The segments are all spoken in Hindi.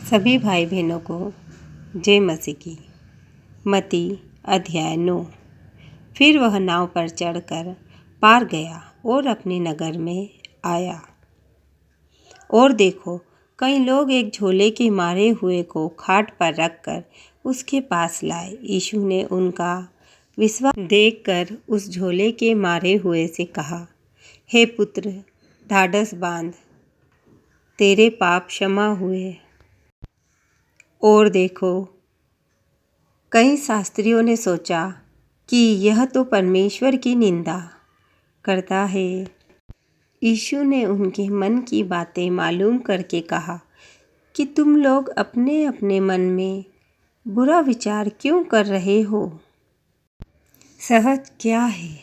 सभी भाई बहनों को जय मसीह की। मत्ती अध्याय 9। फिर वह नाव पर चढ़कर पार गया और अपने नगर में आया। और देखो, कई लोग एक झोले के मारे हुए को खाट पर रखकर उसके पास लाए। यीशु ने उनका विश्वास देखकर उस झोले के मारे हुए से कहा, हे पुत्र, ढाढ़स बांध, तेरे पाप क्षमा हुए। और देखो, कई शास्त्रियों ने सोचा कि यह तो परमेश्वर की निंदा करता है। यीशु ने उनके मन की बातें मालूम करके कहा कि तुम लोग अपने अपने मन में बुरा विचार क्यों कर रहे हो? सहज क्या है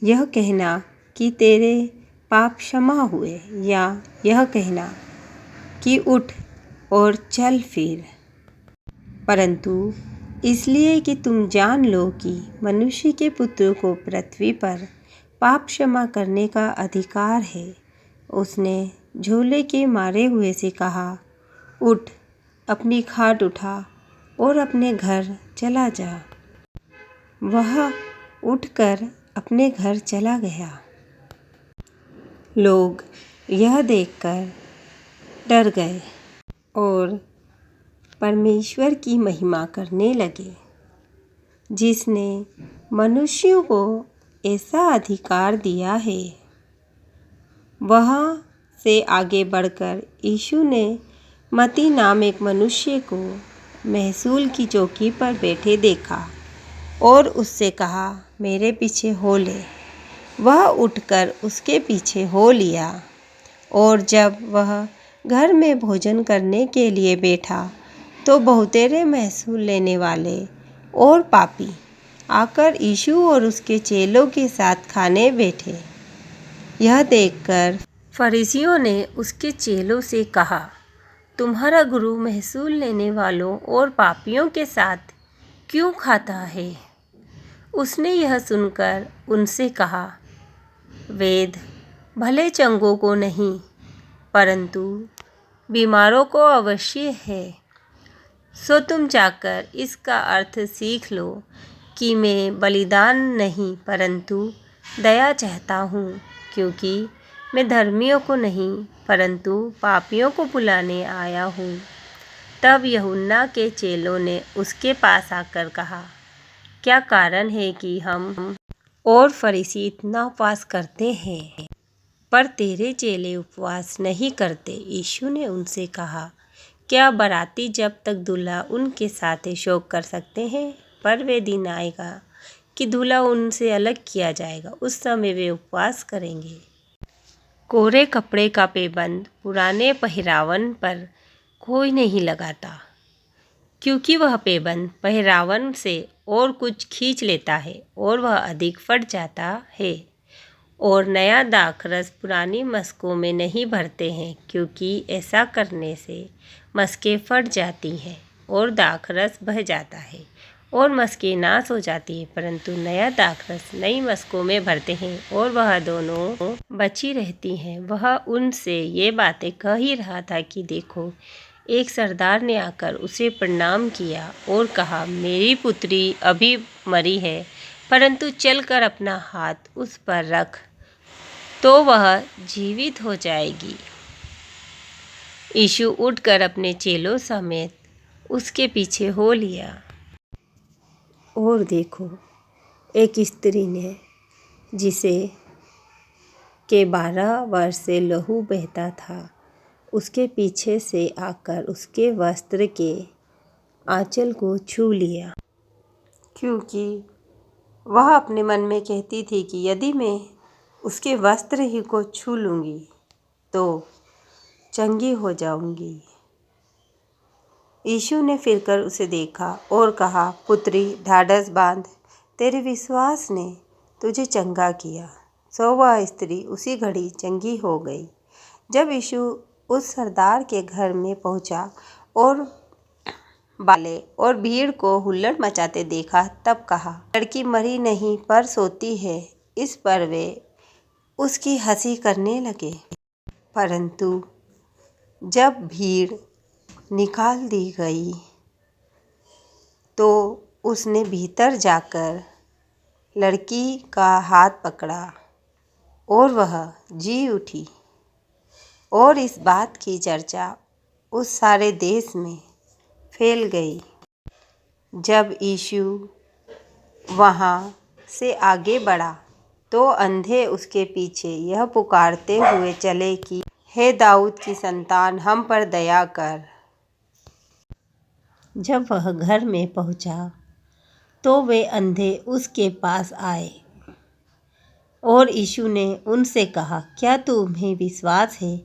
यह कहना कि तेरे पाप क्षमा हुए, या यह कहना कि उठ और चल फिर? परंतु इसलिए कि तुम जान लो कि मनुष्य के पुत्र को पृथ्वी पर पाप क्षमा करने का अधिकार है। उसने झोले के मारे हुए से कहा, उठ, अपनी खाट उठा और अपने घर चला जा। वह उठकर अपने घर चला गया। लोग यह देखकर डर गए और परमेश्वर की महिमा करने लगे, जिसने मनुष्यों को ऐसा अधिकार दिया है। वहाँ से आगे बढ़कर यीशु ने मत्ती नाम एक मनुष्य को महसूल की चौकी पर बैठे देखा और उससे कहा, मेरे पीछे हो ले। वह उठकर उसके पीछे हो लिया। और जब वह घर में भोजन करने के लिए बैठा तो बहुतेरे महसूल लेने वाले और पापी आकर यीशु और उसके चेलों के साथ खाने बैठे। यह देखकर फरीसियों ने उसके चेलों से कहा, तुम्हारा गुरु महसूल लेने वालों और पापियों के साथ क्यों खाता है? उसने यह सुनकर उनसे कहा, वेद भले चंगों को नहीं, परंतु बीमारों को अवश्य है। सो तुम जाकर इसका अर्थ सीख लो कि मैं बलिदान नहीं परंतु दया चाहता हूँ, क्योंकि मैं धर्मियों को नहीं परंतु पापियों को बुलाने आया हूँ। तब यूहन्ना के चेलों ने उसके पास आकर कहा, क्या कारण है कि हम और फरीसी इतना उपवास करते हैं, पर तेरे चेले उपवास नहीं करते? यीशु ने उनसे कहा, क्या बाराती जब तक दूल्हा उनके साथ शोक कर सकते हैं? पर वे दिन आएगा कि दूल्हा उनसे अलग किया जाएगा, उस समय वे उपवास करेंगे। कोरे कपड़े का पैबंद पुराने पहरावन पर कोई नहीं लगाता, क्योंकि वह पैबंद पहरावन से और कुछ खींच लेता है और वह अधिक फट जाता है। और नया दाखरस पुरानी मशकों में नहीं भरते हैं, क्योंकि ऐसा करने से मशकें फट जाती हैं और दाखरस बह जाता है और मशकें नाश हो जाती हैं। परंतु नया दाखरस नई मशकों में भरते हैं और वह दोनों बची रहती हैं। वह उनसे ये बातें कह ही रहा था कि देखो, एक सरदार ने आकर उसे प्रणाम किया और कहा, मेरी पुत्री अभी मरी है, परंतु चलकर अपना हाथ उस पर रख तो वह जीवित हो जाएगी। यीशु उठकर अपने चेलों समेत उसके पीछे हो लिया। और देखो, एक स्त्री ने, जिसे के 12 वर्ष से लहू बहता था, उसके पीछे से आकर उसके वस्त्र के आंचल को छू लिया, क्योंकि वह अपने मन में कहती थी कि यदि मैं उसके वस्त्र ही को छू लूँगी तो चंगी हो जाऊँगी। यीशु ने फिरकर उसे देखा और कहा, पुत्री, ढाढ़स बांध, तेरे विश्वास ने तुझे चंगा किया। सो वह स्त्री उसी घड़ी चंगी हो गई। जब यीशु उस सरदार के घर में पहुंचा और बाले और भीड़ को हुल्लड़ मचाते देखा, तब कहा, लड़की मरी नहीं पर सोती है। इस पर वे उसकी हंसी करने लगे। परंतु जब भीड़ निकाल दी गई तो उसने भीतर जाकर लड़की का हाथ पकड़ा और वह जी उठी और इस बात की चर्चा उस सारे देश में फैल गई। जब यीशु वहाँ से आगे बढ़ा तो अंधे उसके पीछे यह पुकारते हुए चले कि हे दाऊद की संतान, हम पर दया कर। जब वह घर में पहुँचा तो वे अंधे उसके पास आए और यीशु ने उनसे कहा, क्या तुम्हें विश्वास है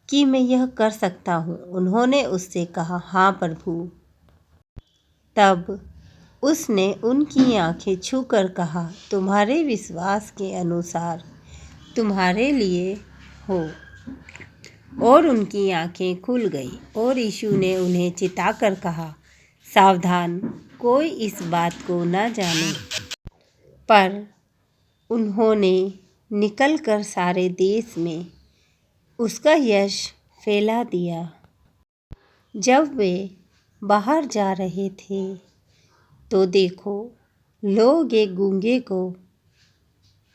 कि मैं यह कर सकता हूँ? उन्होंने उससे कहा, हाँ प्रभु। तब उसने उनकी आंखें छूकर कहा, तुम्हारे विश्वास के अनुसार तुम्हारे लिए हो। और उनकी आंखें खुल गई और यीशु ने उन्हें चिताकर कहा, सावधान, कोई इस बात को न जाने। पर उन्होंने निकलकर सारे देश में उसका यश फैला दिया। जब वे बाहर जा रहे थे तो देखो, लोग एक गूंगे को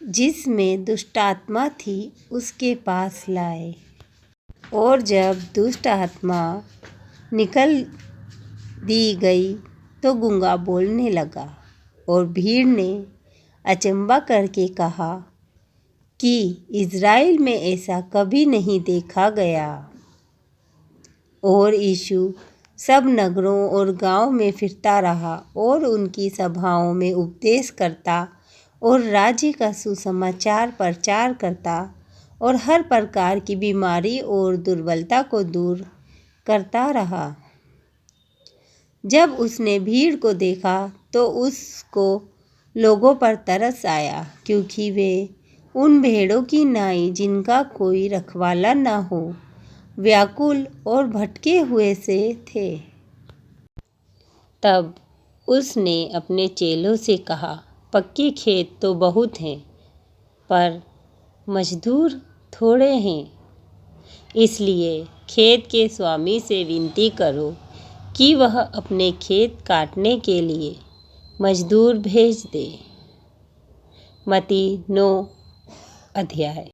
जिसमें दुष्ट आत्मा थी उसके पास लाए। और जब दुष्ट आत्मा निकल दी गई तो गूंगा बोलने लगा और भीड़ ने अचंभा करके कहा कि इज़राइल में ऐसा कभी नहीं देखा गया। और यीशु सब नगरों और गांवों में फिरता रहा और उनकी सभाओं में उपदेश करता और राज्य का सुसमाचार प्रचार करता और हर प्रकार की बीमारी और दुर्बलता को दूर करता रहा। जब उसने भीड़ को देखा तो उसको लोगों पर तरस आया, क्योंकि वे उन भेड़ों की नाई जिनका कोई रखवाला न हो, व्याकुल और भटके हुए से थे। तब उसने अपने चेलों से कहा, पक्के खेत तो बहुत हैं, पर मजदूर थोड़े हैं। इसलिए खेत के स्वामी से विनती करो कि वह अपने खेत काटने के लिए मजदूर भेज दे। मत्ती 9 अध्याय।